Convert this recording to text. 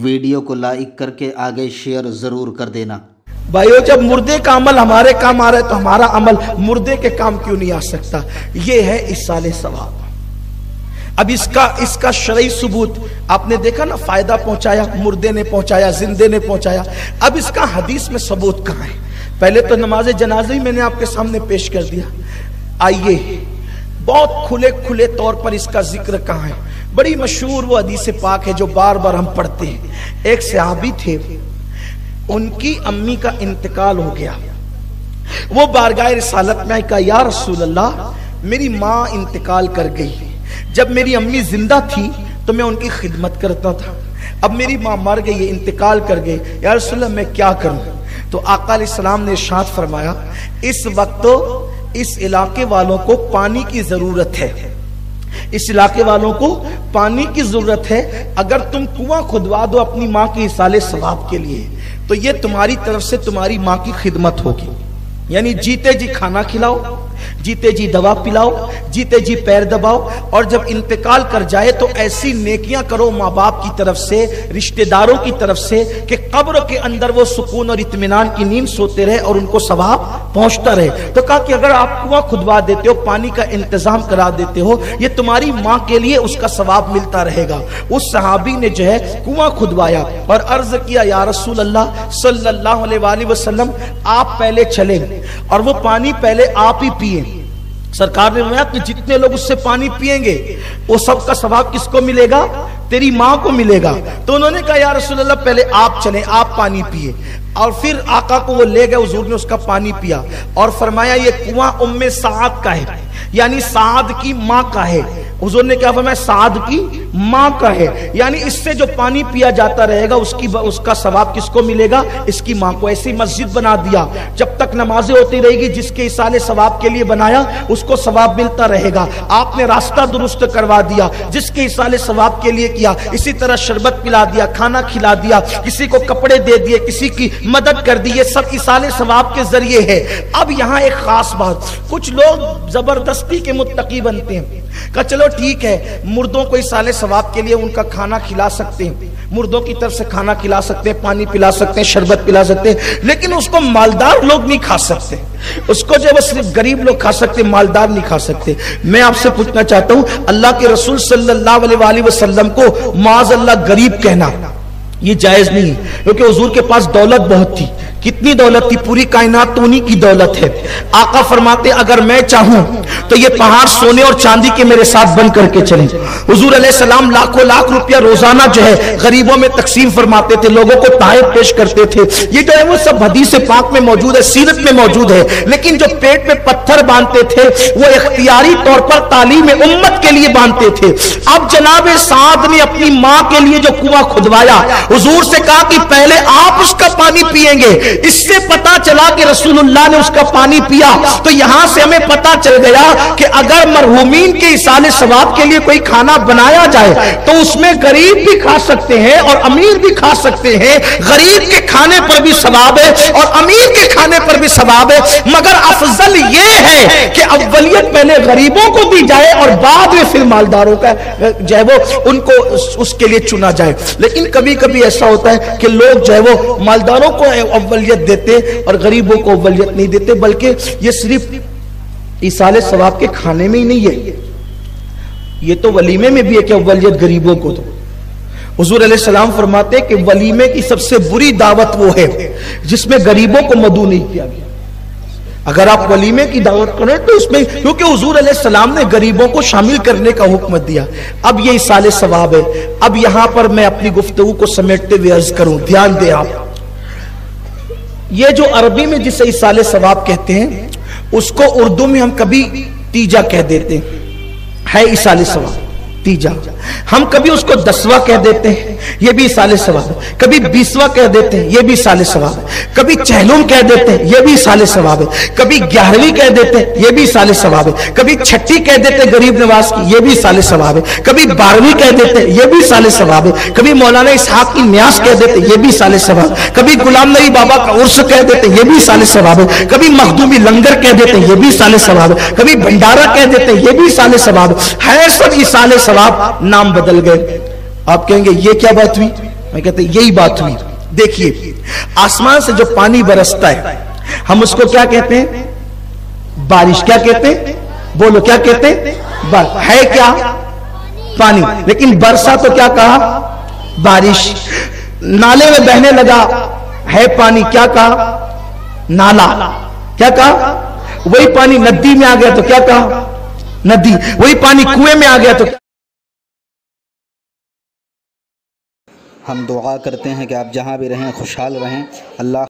Video کو like کر کے آگے شیئر ضرور کر دینا۔ بھائیو، جب مردے کا عمل ہمارے کام آ رہا ہے تو ہمارا عمل مردے کے کام کیوں نہیں آ سکتا؟ یہ ہے ایصال ثواب۔ اب اس کا شرعی ثبوت آپ نے دیکھا نا، فائدہ پہنچایا، مردے نے پہنچایا، زندے نے پہنچایا۔ اب اس کا حدیث میں ثبوت کہاں ہے؟ پہلے تو نماز جنازہ ہی میں نے آپ کے سامنے پیش کر دیا۔ آئیے بہت کھلے طور پر اس کا ذکر کہاں ہے؟ بڑی مشہور وہ حدیث پاک ہے جو بار بار ہم پڑھتے ہیں۔ ایک صحابی تھے، ان کی امی کا انتقال ہو گیا۔ وہ بارگاہ رسالت میں کہا، یا رسول اللہ، میری ماں انتقال کر گئی۔ جب میری امی زندہ تھی تو میں ان کی خدمت کرتا تھا، اب میری ماں مر گئی، انتقال کر گئی، یا رسول اللہ میں کیا کروں؟ تو آقا علیہ السلام نے ارشاد فرمایا، اس وقت تو اس علاقے والوں کو پانی کی ضرورت ہے، اس علاقے والوں کو پانی کی ضرورت ہے۔ اگر تم کنواں کھدوا دو اپنی ماں کی ایصال ثواب کے لیے تو یہ تمہاری طرف سے تمہاری ماں کی خدمت ہوگی۔ یعنی جیتے جی کھانا کھلاؤ، جیتے جی دوا پلاؤ، جیتے جی پیر دباؤ، اور جب انتقال کر جائے تو ایسی نیکیاں کرو ماں باپ کی طرف سے، رشتہ داروں کی طرف سے، کہ قبر کے اندر وہ سکون اور اطمینان کی نیند سوتے رہے اور ان کو ثواب پہنچتا رہے۔ تو کہا کہ اگر آپ کنواں کھدوا دیتے ہو، پانی کا انتظام کرا دیتے ہو، یہ تمہاری ماں کے لیے اس کا ثواب ملتا رہے گا۔ اس صحابی نے جو ہے کنواں کھدوایا اور عرض کیا، یا رسول اللہ صلی اللہ علیہ وآلہ وسلم، آپ پہلے چلیں اور وہ پانی پہلے آپ ہی پیئیں۔ سرکار نے فرمایا کہ جتنے لوگ اس سے پانی پیئیں گے وہ سب کا ثواب کس کو ملے گا؟ تیری ماں کو ملے گا۔ تو انہوں نے کہا، یا رسول اللہ پہلے آپ چلیں، آپ پانی پیئے۔ اور پھر آقا کو وہ لے گئے، حضور نے اس کا پانی پیا اور فرمایا یہ کنواں ام سعد کا ہے، یعنی سعد کی ماں کا ہے۔ حضور نے کیا فرمایا؟ سعد کی ماں کا ہے، یعنی اس سے جو پانی پیا جاتا رہے گا اس کا ثواب کس کو ملے گا؟ اس کی ماں کو۔ ایسی مسجد بنا دیا، جب تک نمازیں ہوتی رہے گی، جس کے ایصال ثواب کے لیے بنایا اس کو ثواب ملتا رہے گا۔ آپ نے راستہ درست کروا دیا، جس کے ایصال ثواب کے لیے کیا۔ اسی طرح شربت پلا دیا، کھانا کھلا دیا، کسی کو کپڑے دے دیے، کسی کی مدد کر دی، یہ سب ایصال ثواب کے ذریعے ہے۔ اب یہاں ایک خاص بات، کچھ لوگ زبردستی کے متقی بنتے ہیں کہ چلو ٹھیک ہے، مردوں کو ایصال ثواب کے لیے ان کا کھانا کھلا سکتے ہیں، مردوں کی طرف سے کھانا کھلا سکتے ہیں، پانی پلا سکتے ہیں، شربت پلا سکتے ہیں، لیکن اس کو مالدار لوگ نہیں کھا سکتے، اس کو جو صرف غریب لوگ کھا سکتے، مالدار نہیں کھا سکتے۔ میں آپ سے پوچھنا چاہتا ہوں، اللہ کے رسول صلی اللہ علیہ وآلہ وسلم کو معاذ اللہ غریب کہنا یہ جائز نہیں ہے، کیونکہ حضور کے پاس دولت بہت تھی۔ کتنی دولت تھی؟ پوری کائنات تو انہی کی دولت ہے۔ آقا فرماتے اگر میں چاہوں تو یہ پہاڑ سونے اور چاندی کے میرے ساتھ بن کر کے چلیں۔ حضور علیہ السلام لاکھوں لاکھ روپیہ روزانہ جو ہے غریبوں میں تقسیم فرماتے تھے، لوگوں کو تحائف پیش کرتے تھے۔ یہ جو ہے وہ سب حدیث پاک میں موجود ہے، سیرت میں موجود ہے۔ لیکن جو پیٹ میں پتھر باندھتے تھے وہ اختیاری طور پر تعلیم امت کے لیے باندھتے تھے۔ اب جناب سعد نے اپنی ماں کے لیے جو کنواں کھدوایا، حضور سے کہا کہ پہلے آپ اس کا پانی پیئیں گے۔ اس سے پتا چلا کہ رسول اللہ نے اس کا پانی پیا، تو یہاں سے ہمیں پتا چل گیا کہ اگر مرحومین کے ایصال ثواب کے لیے کوئی کھانا بنایا جائے تو اس میں غریب بھی کھا سکتے ہیں اور امیر بھی کھا سکتے ہیں۔ غریب کے کھانے پر بھی ثواب ہے اور امیر کے کھانے پر بھی ثواب ہے، مگر افضل یہ ہے کہ اولیت پہلے غریبوں کو دی جائے اور بعد میں پھر مالداروں کا جو ہے وہ ان کو اس کے لیے چنا جائے۔ لیکن کبھی کبھی ایسا ہوتا ہے کہ لوگ جو ہے وہ مالداروں کو اولیت دیتے اور غریبوں کو اولیت نہیں دیتے، بلکہ یہ صرف ایصال ثواب کے کھانے میں ہی نہیں ہے، یہ تو ولیمے میں بھی ہے کہ اولیت غریبوں کو دو۔ حضور علیہ السلام فرماتے کہ ولیمے کی سب سے بری دعوت وہ ہے جس میں غریبوں کو مدعو نہیں کیا گیا۔ اگر آپ ولیمے کی دعوت کریں تو اس میں، کیونکہ حضور علیہ السلام نے غریبوں کو شامل کرنے کا حکم دیا۔ اب یہ ایصال ثواب ہے۔ اب یہاں پر میں اپنی گفتگو کو سمیٹتے ہوئے عرض کروں، دھیان دیں آپ، یہ جو عربی میں جسے ایصال ثواب کہتے ہیں اس کو اردو میں ہم کبھی تیجا کہہ دیتے ہیں، ہے ایصال ثواب تیجا۔ ہم کبھی اس کو 10واں کہہ دیتے ہیں، یہ بھی ایصال ثواب ہے۔ کبھی 20واں کہہ دیتے ہیں، یہ بھی ایصال ثواب ہے۔ کبھی چہلم کہہ دیتے ہیں، یہ بھی ایصال ثواب ہے۔ کبھی 11ویں کہہ دیتے ہیں، یہ بھی ایصال ثواب ہے۔ کبھی 6 کہہ دیتے ہیں غریب نواز کی، یہ بھی ایصال ثواب ہے۔ کبھی 12ویں کہہ دیتے ہیں، یہ بھی ایصال ثواب ہے۔ کبھی مولانا اسحاق کی نیاز کہہ دیتے ہیں، یہ بھی ایصال ثواب ہے۔ کبھی غلام نبی بابا کا عرس کہہ دیتے ہیں، یہ بھی ایصال ثواب ہے۔ کبھی مخدومی لنگر کہہ دیتے ہیں، یہ بھی ایصال ثواب ہے۔ کبھی بھنڈارا کہہ دیتے ہیں، یہ بھی ایصال ثواب ہے۔ سب ایصال ثواب، نام بدل گئے۔ آپ کہیں گے یہ کیا بات ہوئی؟ میں کہتے ہیں یہی بات ہوئی. دیکھیے آسمان سے جو پانی برستا ہے ہم اس کو کیا کہتے ہیں؟ بارش. کیا کہتے ہیں؟ بولو کیا کہتے ہیں؟ ہے کیا؟ پانی. لیکن برسا تو کیا کہا؟ بارش. نالے میں بہنے لگا ہے پانی, کیا کہا؟ نالا. کیا کہا؟ وہی پانی ندی میں آ گیا تو کیا کہا؟ ندی. وہی پانی کنویں میں آ گیا تو. ہم دعا کرتے ہیں کہ آپ جہاں بھی رہیں خوشحال رہیں. اللہ